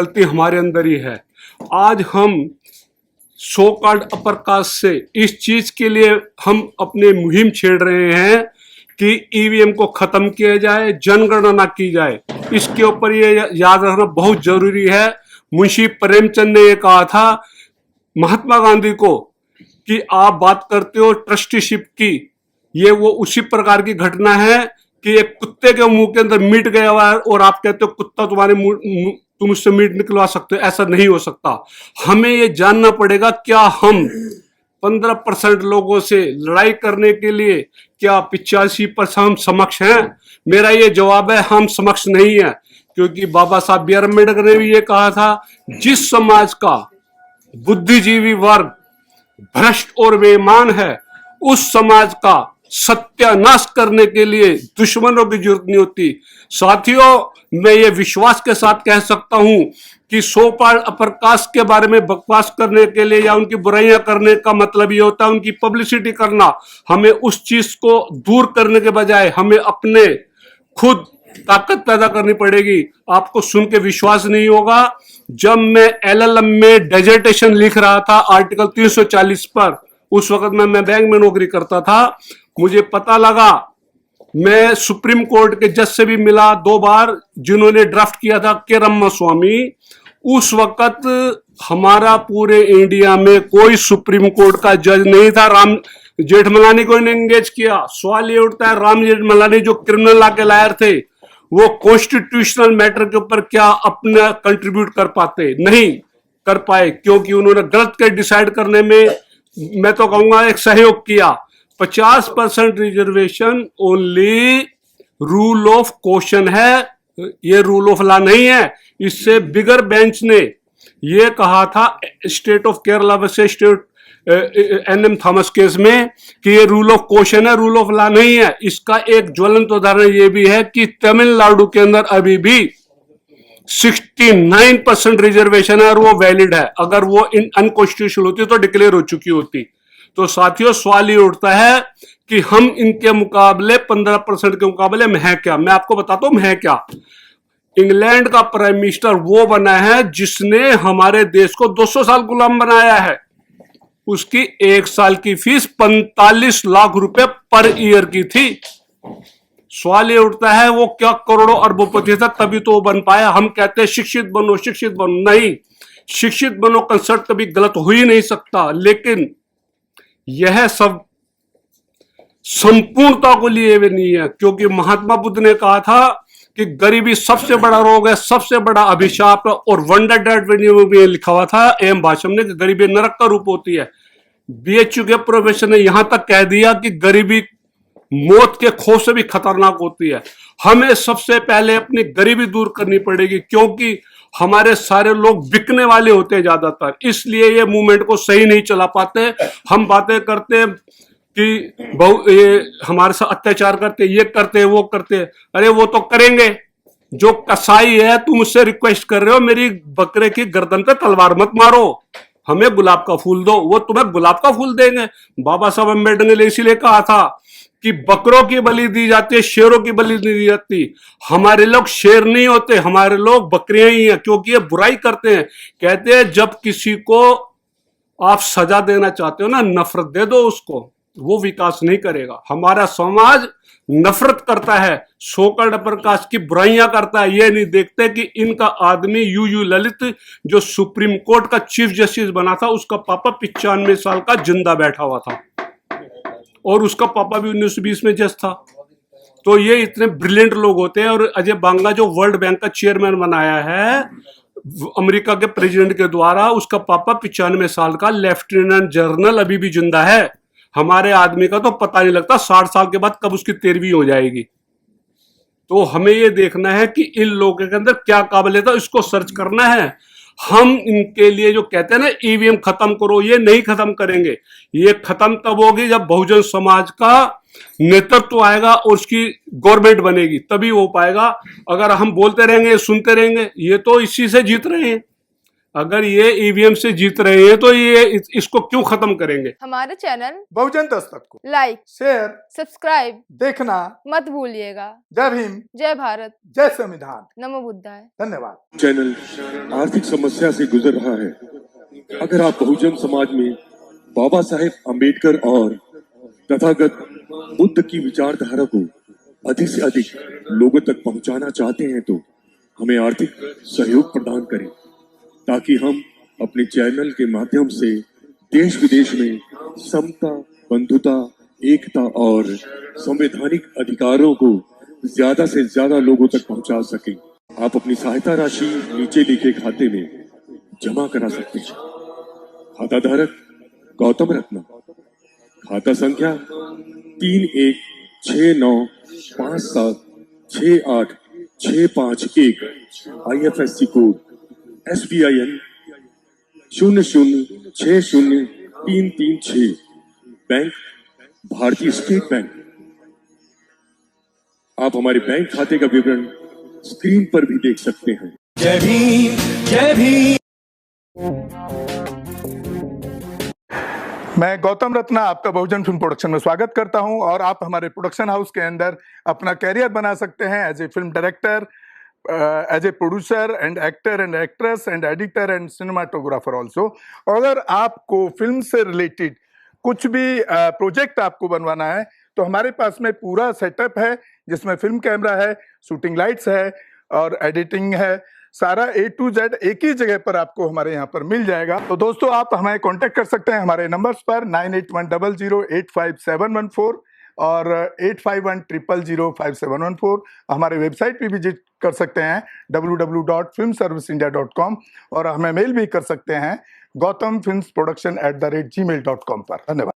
गलती हमारे अंदर ही है। आज हम सो कॉल्ड अपर कास्ट से इस चीज के लिए हम अपने मुहिम छेड़ रहे हैं कि ईवीएम को खत्म किया जाए, जनगणना की जाए। इसके ऊपर ये याद रखना बहुत जरूरी है। मुंशी प्रेमचंद ने ये कहा था महात्मा गांधी को कि आप बात करते हो ट्रस्टीशिप की, ये वो उसी प्रकार की घटना है कि एक कुत्ते के मुंह के अंदर मीट गया हुआ है और आप कहते हो कुत्ता तुम्हारे तुम उससे मीट निकलवा सकते हो। ऐसा नहीं हो सकता। हमें ये जानना पड़ेगा क्या हम 15% लोगों से लड़ाई करने के लिए क्या 85% हम समक्ष हैं? मेरा ये जवाब है हम समक्ष नहीं है, क्योंकि बाबा साहब बी आर अम्बेडकर ने भी ये कहा था जिस समाज का बुद्धिजीवी वर्ग भ्रष्ट और बेईमान है उस समाज का सत्यानाश करने के लिए दुश्मनों की जरूरत नहीं होती। साथियों, मैं ये विश्वास के साथ कह सकता हूं कि सो कॉल्ड अपर कास्ट के बारे में बकवास करने के लिए या उनकी बुराइयां करने का मतलब ये होता है उनकी पब्लिसिटी करना। हमें उस चीज को दूर करने के बजाय हमें अपने खुद ताकत पैदा करनी पड़ेगी। आपको सुन के विश्वास नहीं होगा, जब मैं एलएलएम में डेजर्टेशन लिख रहा था आर्टिकल 340 पर, उस वक्त मैं बैंक में नौकरी करता था, मुझे पता लगा, मैं सुप्रीम कोर्ट के जज से भी मिला 2 बार जिन्होंने ड्राफ्ट किया था के रामास्वामी। उस वक्त हमारा पूरे इंडिया में कोई सुप्रीम कोर्ट का जज नहीं था। राम जेठमलानी को एंगेज किया। सवाल ये उठता है राम जेठमलानी जो क्रिमिनल लॉ के लायर थे वो कॉन्स्टिट्यूशनल मैटर के ऊपर क्या अपना कंट्रीब्यूट कर पाते? नहीं कर पाए, क्योंकि उन्होंने गलत के डिसाइड करने में मैं तो कहूंगा एक सहयोग किया। 50% reservation only rule of question है, ये रूल ऑफ लॉ नहीं है। इससे बिगर बेंच ने ये कहा था state of Kerala versus state NM Thomas case में कि ये रूल ऑफ क्वेश्चन है, रूल ऑफ लॉ नहीं है। इसका एक ज्वलंत उदाहरण ये भी है कि तमिलनाडु के अंदर अभी भी 69% रिजर्वेशन है और वो वैलिड है। अगर वो अनकॉन्स्टिट्यूशनल होती तो डिक्लेयर हो चुकी होती। तो साथियों, सवाल ये उठता है कि हम इनके मुकाबले 15% के मुकाबले में है क्या? मैं आपको बताता हूं है क्या। इंग्लैंड का प्राइम मिनिस्टर वो बना है जिसने हमारे देश को 200 साल गुलाम बनाया है। उसकी 1 साल की फीस 45 लाख रुपए पर ईयर की थी। सवाल ये उठता है वो क्या करोड़ों अरबोपति था तभी तो वो बन पाया। हम कहते हैं शिक्षित बनो, शिक्षित बनो। नहीं, शिक्षित बनो कंसेप्ट कभी गलत हो ही नहीं सकता, लेकिन यह सब संपूर्णता को लिए हुए नहीं है। क्योंकि महात्मा बुद्ध ने कहा था कि गरीबी सबसे बड़ा रोग है, सबसे बड़ा अभिशाप है, और वंडर डेट में लिखा हुआ था एम भाषम ने कि गरीबी नरक का रूप होती है। बीएचयू के प्रोफेसर ने यहां तक कह दिया कि गरीबी मौत के खौफ से भी खतरनाक होती है। हमें सबसे पहले अपनी गरीबी दूर करनी पड़ेगी, क्योंकि हमारे सारे लोग बिकने वाले होते हैं ज्यादातर, इसलिए ये मूवमेंट को सही नहीं चला पाते। हम बातें करते हैं कि ये हमारे साथ अत्याचार करते, ये करते, वो करते। अरे वो तो करेंगे। जो कसाई है, तुम उससे रिक्वेस्ट कर रहे हो मेरी बकरे की गर्दन पे तलवार मत मारो, हमें गुलाब का फूल दो, वो तुम्हें गुलाब का फूल देंगे। बाबा साहब अम्बेडकर ने इसीलिए कहा था कि बकरों की बलि दी जाती है, शेरों की बलि नहीं दी जाती। हमारे लोग शेर नहीं होते, हमारे लोग बकरियां ही हैं, क्योंकि ये बुराई करते हैं। कहते हैं जब किसी को आप सजा देना चाहते हो ना, नफरत दे दो उसको, वो विकास नहीं करेगा। हमारा समाज नफरत करता है, सो कॉल्ड अपर कास्ट की बुराइयां करता है। ये नहीं देखते कि इनका आदमी यू ललित जो सुप्रीम कोर्ट का चीफ जस्टिस बना था, उसका पापा 95 साल का जिंदा बैठा हुआ था, और उसका पापा भी 1920 में जज था। तो ये इतने ब्रिलियंट लोग होते हैं। और अजय बांगा जो वर्ल्ड बैंक का चेयरमैन बनाया है अमेरिका के प्रेसिडेंट के द्वारा, उसका पापा 95 साल का लेफ्टिनेंट जनरल अभी भी जिंदा है। हमारे आदमी का तो पता नहीं लगता 60 साल के बाद कब उसकी 13वीं हो जाएगी। तो हमें ये देखना है कि इन लोगों के अंदर क्या काबिलियत है, इसको सर्च करना है। हम इनके लिए जो कहते हैं ना ईवीएम खत्म करो, ये नहीं खत्म करेंगे। ये खत्म तब होगी जब बहुजन समाज का नेतृत्व आएगा और उसकी गवर्नमेंट बनेगी, तभी हो पाएगा। अगर हम बोलते रहेंगे, सुनते रहेंगे, ये तो इसी से जीत रहे हैं। अगर ये ईवीएम से जीत रहे हैं तो ये इसको क्यों खत्म करेंगे। हमारे चैनल बहुजन दस्तक को लाइक, शेयर, सब्सक्राइब देखना मत भूलिएगा। जय भीम, जय भारत, जय संविधान। नमो बुद्धाय। धन्यवाद। चैनल आर्थिक समस्या से गुजर रहा है। अगर आप बहुजन समाज में बाबा साहेब अम्बेडकर और तथागत बुद्ध की विचारधारा को अधिक से अधिक लोगों तक पहुंचाना चाहते हैं तो हमें आर्थिक सहयोग प्रदान करें, ताकि हम अपने चैनल के माध्यम से देश विदेश में समता, बंधुता, एकता और संवैधानिक अधिकारों को ज्यादा से ज्यादा लोगों तक पहुंचा सकें। आप अपनी सहायता राशि नीचे लिखे खाते में जमा करा सकते हैं। खाता धारक गौतम रत्ना, खाता संख्या 3169576865 IFSC कोड SBIN 0060336, बैंक भारतीय स्टेट बैंक। आप हमारे बैंक खाते का विवरण स्क्रीन पर भी देख सकते हैं। जय भीम, जय भीम। मैं गौतम रत्ना आपका बहुजन फिल्म प्रोडक्शन में स्वागत करता हूं और आप हमारे प्रोडक्शन हाउस के अंदर अपना कैरियर बना सकते हैं as a film director, as a producer and actor and actress and editor and cinematographer also. अगर आपको फिल्म से रिलेटेड कुछ भी प्रोजेक्ट आपको बनवाना है तो हमारे पास में पूरा सेटअप है, जिसमें फिल्म कैमरा है, शूटिंग लाइट्स है और एडिटिंग है। सारा A to Z एक ही जगह पर आपको हमारे यहाँ पर मिल जाएगा। तो दोस्तों आप हमें कांटेक्ट कर सकते हैं हमारे नंबर्स पर 9810085714 और 8510005714। हमारे वेबसाइट पे विजिट कर सकते हैं www.filmserviceindia.com और हमें मेल भी कर सकते हैं gautamfilmsproduction@gmail.com पर। धन्यवाद।